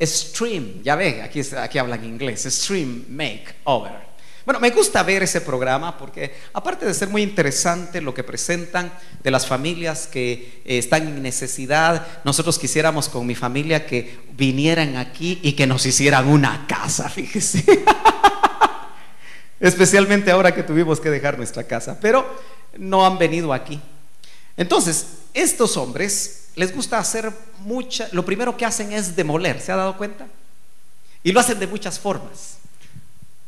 Stream. Ya ve, aquí hablan inglés. Stream Makeover. Bueno, me gusta ver ese programa porque aparte de ser muy interesante lo que presentan de las familias que están en necesidad, nosotros quisiéramos con mi familia que vinieran aquí y que nos hicieran una casa, fíjese. Especialmente ahora que tuvimos que dejar nuestra casa, pero no han venido aquí. Entonces, estos hombres les gusta hacer lo primero que hacen es demoler, ¿se ha dado cuenta? Y lo hacen de muchas formas.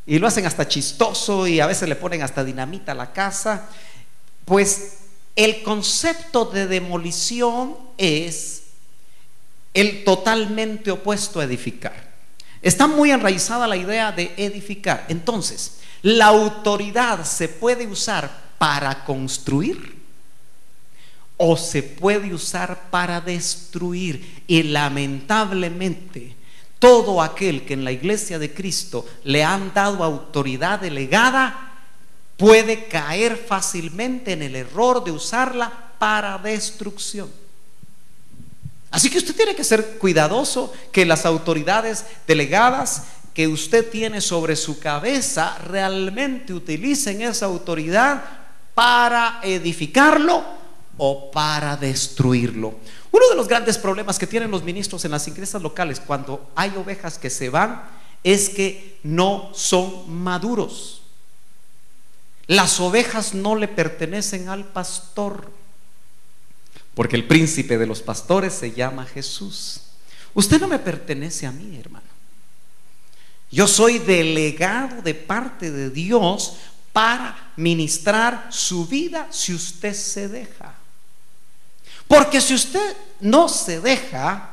Y lo hacen hasta chistoso y a veces le ponen hasta dinamita a la casa. Pues el concepto de demolición es el totalmente opuesto a edificar. Está muy enraizada la idea de edificar. Entonces, la autoridad se puede usar para construir o se puede usar para destruir. Y lamentablemente todo aquel que en la iglesia de Cristo le han dado autoridad delegada puede caer fácilmente en el error de usarla para destrucción. Así que usted tiene que ser cuidadoso que las autoridades delegadas que usted tiene sobre su cabeza realmente utilicen esa autoridad para edificarlo o para destruirlo. Uno de los grandes problemas que tienen los ministros en las iglesias locales cuando hay ovejas que se van es que no son maduros. Las ovejas no le pertenecen al pastor, porque el príncipe de los pastores se llama Jesús. Usted no me pertenece a mí, hermano. Yo soy delegado de parte de Dios para ministrar su vida si usted se deja. Porque si usted no se deja,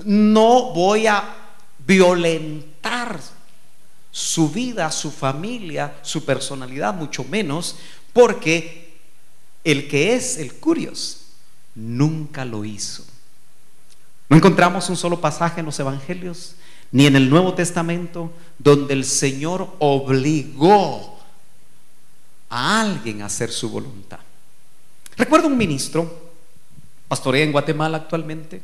no voy a violentar su vida, su familia, su personalidad, mucho menos, porque el que es el curios nunca lo hizo. No encontramos un solo pasaje en los evangelios ni en el Nuevo Testamento donde el Señor obligó a alguien a hacer su voluntad. Recuerdo un ministro, pastorea en Guatemala actualmente,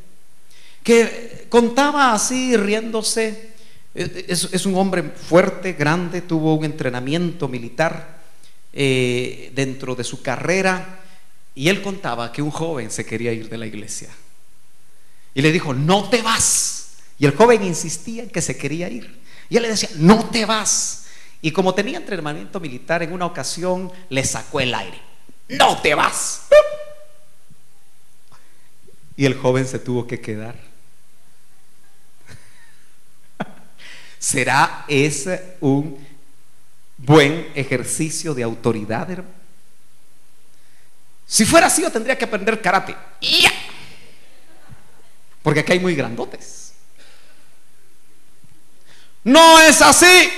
que contaba así riéndose. Es un hombre fuerte, grande, tuvo un entrenamiento militar dentro de su carrera, y él contaba que un joven se quería ir de la iglesia y le dijo: no te vas. Y el joven insistía en que se quería ir y él le decía: no te vas. Y como tenía entrenamiento militar, en una ocasión le sacó el aire: no te vas. Y el joven se tuvo que quedar. ¿Será ese un buen ejercicio de autoridad, hermano? Si fuera así, yo tendría que aprender karate. ¡Ya! Porque acá hay muy grandotes. No es así.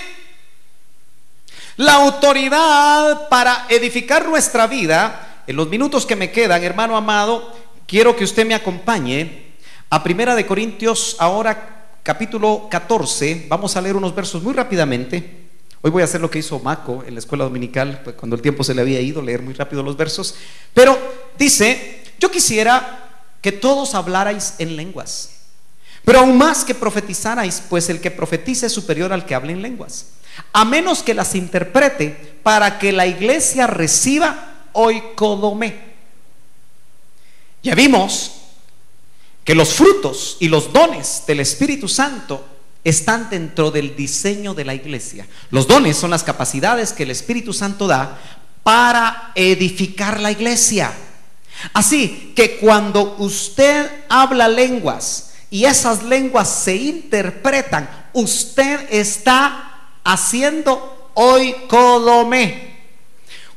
La autoridad para edificar nuestra vida, en los minutos que me quedan, hermano amado, quiero que usted me acompañe a 1 Corintios, ahora capítulo 14. Vamos a leer unos versos muy rápidamente. Hoy voy a hacer lo que hizo Maco en la escuela dominical, pues cuando el tiempo se le había ido, leer muy rápido los versos. Pero dice: yo quisiera que todos hablarais en lenguas, pero aún más que profetizarais, pues el que profetiza es superior al que habla en lenguas, a menos que las interprete, para que la iglesia reciba oikodomé. Ya vimos que los frutos y los dones del Espíritu Santo están dentro del diseño de la iglesia. Los dones son las capacidades que el Espíritu Santo da para edificar la iglesia. Así que cuando usted habla lenguas y esas lenguas se interpretan, usted está haciendo oikodomé.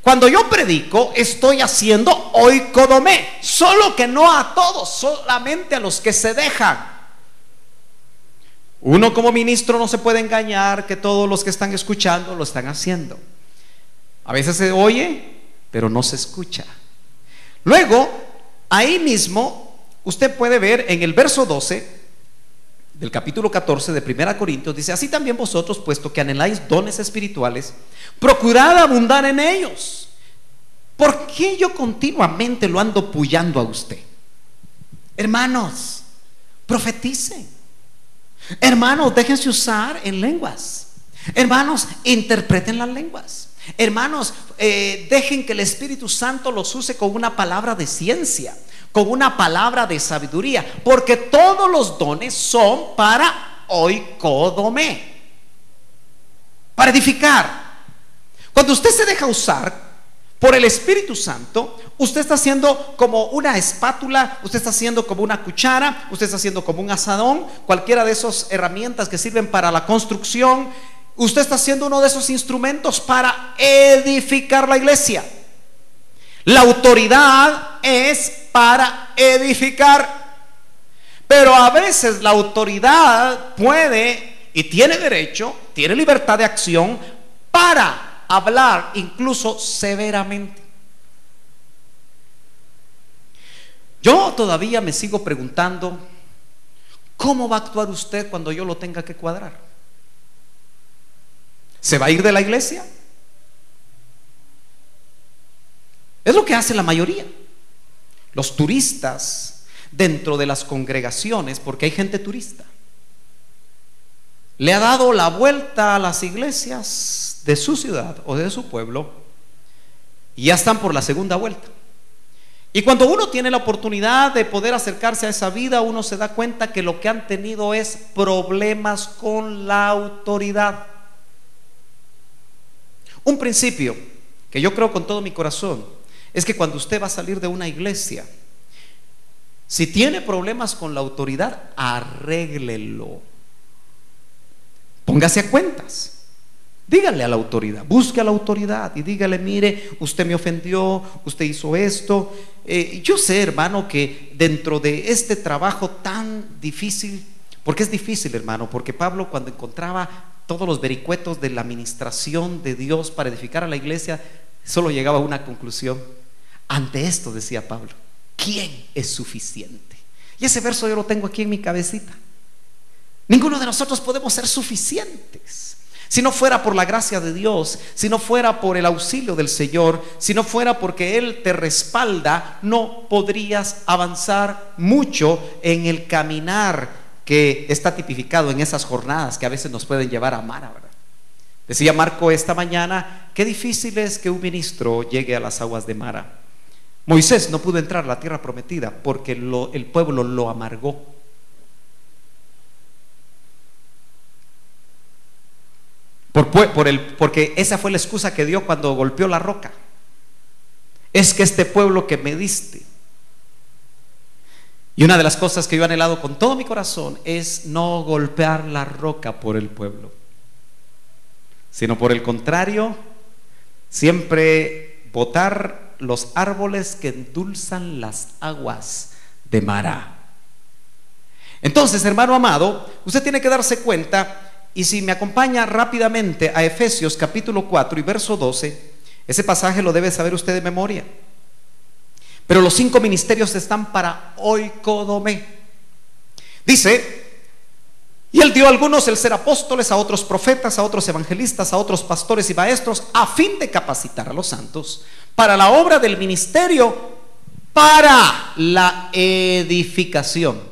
Cuando yo predico, estoy haciendo oikodomé, solo que no a todos, solamente a los que se dejan. Uno como ministro no se puede engañar que todos los que están escuchando lo están haciendo. A veces se oye, pero no se escucha. Luego, ahí mismo, usted puede ver en el verso 12 del capítulo 14 de 1 Corintios, dice: así también vosotros, puesto que anheláis dones espirituales, procurad abundar en ellos. ¿Por qué yo continuamente lo ando puyando a usted? Hermanos, profeticen. Hermanos, déjense usar en lenguas. Hermanos, interpreten las lenguas. Hermanos, dejen que el Espíritu Santo los use con una palabra de ciencia, con una palabra de sabiduría, porque todos los dones son para oikodomé, para edificar. Cuando usted se deja usar por el Espíritu Santo, usted está haciendo como una espátula, usted está haciendo como una cuchara, usted está haciendo como un asadón, cualquiera de esas herramientas que sirven para la construcción. Usted está haciendo uno de esos instrumentos para edificar la iglesia. La autoridad es para edificar, pero a veces la autoridad puede y tiene derecho, tiene libertad de acción para hablar incluso severamente. Yo todavía me sigo preguntando, ¿cómo va a actuar usted cuando yo lo tenga que cuadrar? ¿Se va a ir de la iglesia? Es lo que hace la mayoría. Los turistas dentro de las congregaciones, porque hay gente turista, le ha dado la vuelta a las iglesias de su ciudad o de su pueblo y ya están por la segunda vuelta. Y cuando uno tiene la oportunidad de poder acercarse a esa vida, uno se da cuenta que lo que han tenido es problemas con la autoridad. Un principio que yo creo con todo mi corazón es que cuando usted va a salir de una iglesia, si tiene problemas con la autoridad, arréglelo. Póngase a cuentas. Dígale a la autoridad, busque a la autoridad y dígale: mire, usted me ofendió, usted hizo esto. Yo sé, hermano, que dentro de este trabajo tan difícil, porque es difícil, hermano, porque Pablo, cuando encontraba todos los vericuetos de la administración de Dios para edificar a la iglesia, solo llegaba a una conclusión. Ante esto, decía Pablo, ¿quién es suficiente? Y ese verso yo lo tengo aquí en mi cabecita. Ninguno de nosotros podemos ser suficientes. Si no fuera por la gracia de Dios, si no fuera por el auxilio del Señor, si no fuera porque Él te respalda, no podrías avanzar mucho en el caminar que está tipificado en esas jornadas que a veces nos pueden llevar a Mara, ¿verdad? Decía Marco esta mañana: qué difícil es que un ministro llegue a las aguas de Mara. Moisés no pudo entrar a la tierra prometida porque el pueblo lo amargó. Porque esa fue la excusa que dio cuando golpeó la roca. Es que este pueblo que me diste. Y una de las cosas que yo he anhelado con todo mi corazón es no golpear la roca por el pueblo, sino por el contrario, siempre botar los árboles que endulzan las aguas de Mara. Entonces, hermano amado, usted tiene que darse cuenta. Y si me acompaña rápidamente a Efesios capítulo 4 y verso 12, ese pasaje lo debe saber usted de memoria. Pero los 5 ministerios están para oikodomé. Dice: y Él dio a algunos el ser apóstoles, a otros profetas, a otros evangelistas, a otros pastores y maestros, a fin de capacitar a los santos para la obra del ministerio, para la edificación.